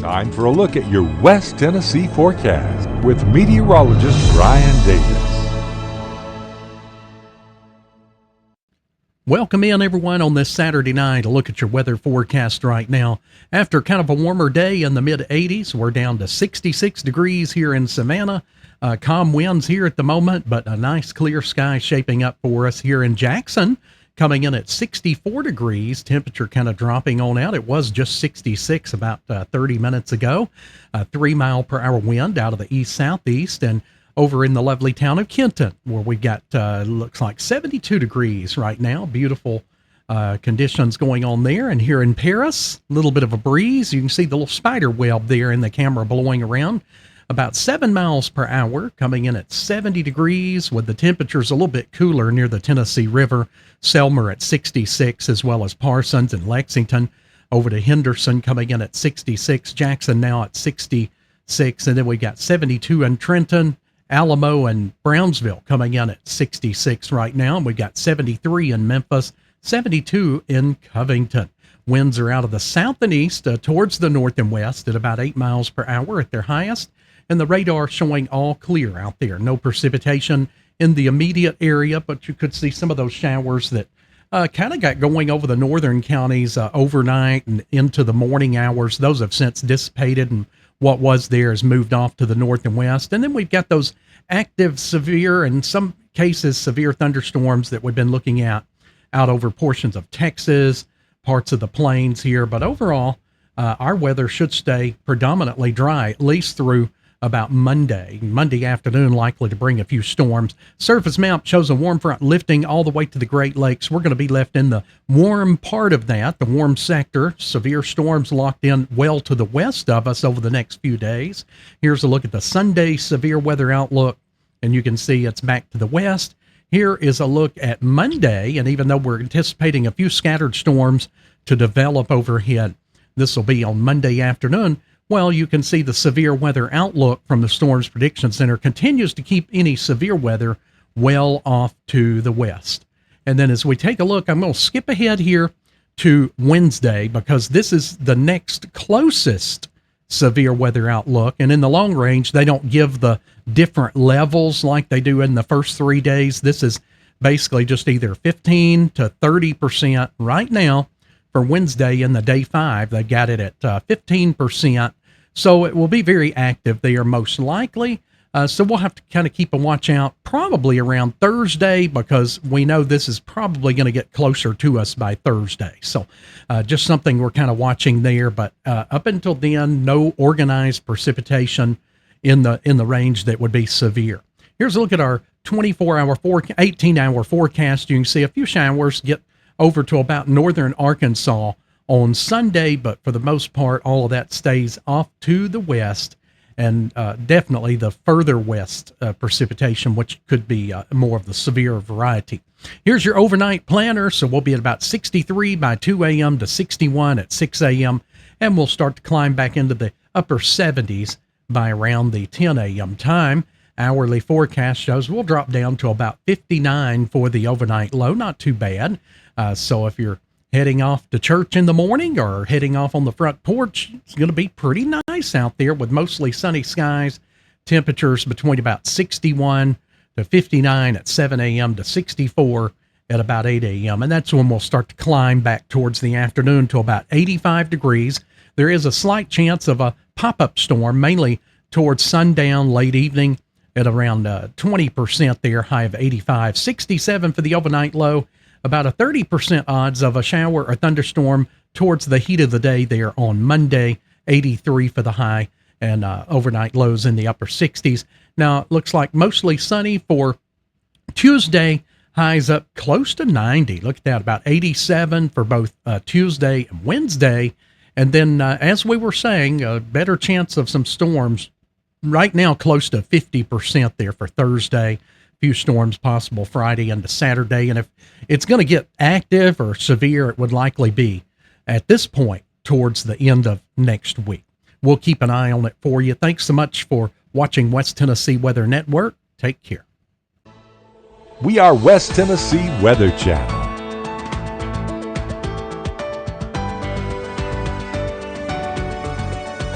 Time for a look at your West Tennessee forecast with meteorologist Brian Davis. Welcome in, everyone, on this Saturday night. A look at your weather forecast right now. After kind of a warmer day in the mid-80s, we're down to 66 degrees here in Savannah. Calm winds here at the moment, but a nice clear sky shaping up for us here in Jackson. Coming in at 64 degrees, temperature kind of dropping on out. It was just 66 about 30 minutes ago. 3-mile-per-hour wind out of the east-southeast, and over in the lovely town of Kenton, where we got, looks like 72 degrees right now. Beautiful conditions going on there. And here in Paris, a little bit of a breeze. You can see the little spider web there in the camera blowing around. About 7 miles per hour, coming in at 70 degrees, with the temperatures a little bit cooler near the Tennessee River. Selmer at 66, as well as Parsons and Lexington. Over to Henderson, coming in at 66. Jackson now at 66. And then we got 72 in Trenton. Alamo and Brownsville coming in at 66 right now. We've got 73 in Memphis, 72 in Covington. Winds are out of the south and east towards the north and west at about 8 miles per hour at their highest. And the radar showing all clear out there. No precipitation in the immediate area, but you could see some of those showers that kind of got going over the northern counties overnight and into the morning hours. Those have since dissipated, and what was there has moved off to the north and west. And then we've got those active, severe, and in some cases severe thunderstorms that we've been looking at out over portions of Texas, parts of the plains here. But overall, our weather should stay predominantly dry, at least through about Monday afternoon, likely to bring a few storms. Surface map shows a warm front lifting all the way to the Great Lakes. We're going to be left in the warm part of that, the warm sector. Severe storms locked in well to the west of us over the next few days. Here's a look at the Sunday severe weather outlook, and you can see it's back to the west. Here is a look at Monday, and even though we're anticipating a few scattered storms to develop overhead, this will be on Monday afternoon. Well, you can see the severe weather outlook from the Storms Prediction Center continues to keep any severe weather well off to the west. And then as we take a look, I'm going to skip ahead here to Wednesday because this is the next closest severe weather outlook. And in the long range, they don't give the different levels like they do in the first 3 days. This is basically just either 15 to 30% right now. For Wednesday in the day 5, they got it at 15%. So it will be very active there most likely. So we'll have to kind of keep a watch out probably around Thursday because we know this is probably going to get closer to us by Thursday. So just something we're kind of watching there. But up until then, no organized precipitation in the range that would be severe. Here's a look at our 18-hour forecast. You can see a few showers get over to about northern Arkansas on Sunday, but for the most part, all of that stays off to the west, and definitely the further west precipitation, which could be more of the severe variety. Here's your overnight planner. So we'll be at about 63 by 2 a.m. to 61 at 6 a.m., and we'll start to climb back into the upper 70s by around the 10 a.m. time. Hourly forecast shows we'll drop down to about 59 for the overnight low. Not too bad. So if you're heading off to church in the morning or heading off on the front porch, it's going to be pretty nice out there with mostly sunny skies. Temperatures between about 61 to 59 at 7 a.m. to 64 at about 8 a.m. And that's when we'll start to climb back towards the afternoon to about 85 degrees. There is a slight chance of a pop-up storm, mainly towards sundown, late evening at around 20% there, high of 85. 67 for the overnight low. About a 30% odds of a shower or thunderstorm towards the heat of the day there on Monday, 83 for the high, and overnight lows in the upper 60s. Now, it looks like mostly sunny for Tuesday, highs up close to 90. Look at that, about 87 for both Tuesday and Wednesday. And then, as we were saying, a better chance of some storms right now, close to 50% there for Thursday. Few storms possible Friday into Saturday, and if it's going to get active or severe, it would likely be at this point towards the end of next week. We'll keep an eye on it for you. Thanks so much for watching West Tennessee Weather Network. Take care. We are West Tennessee Weather Channel.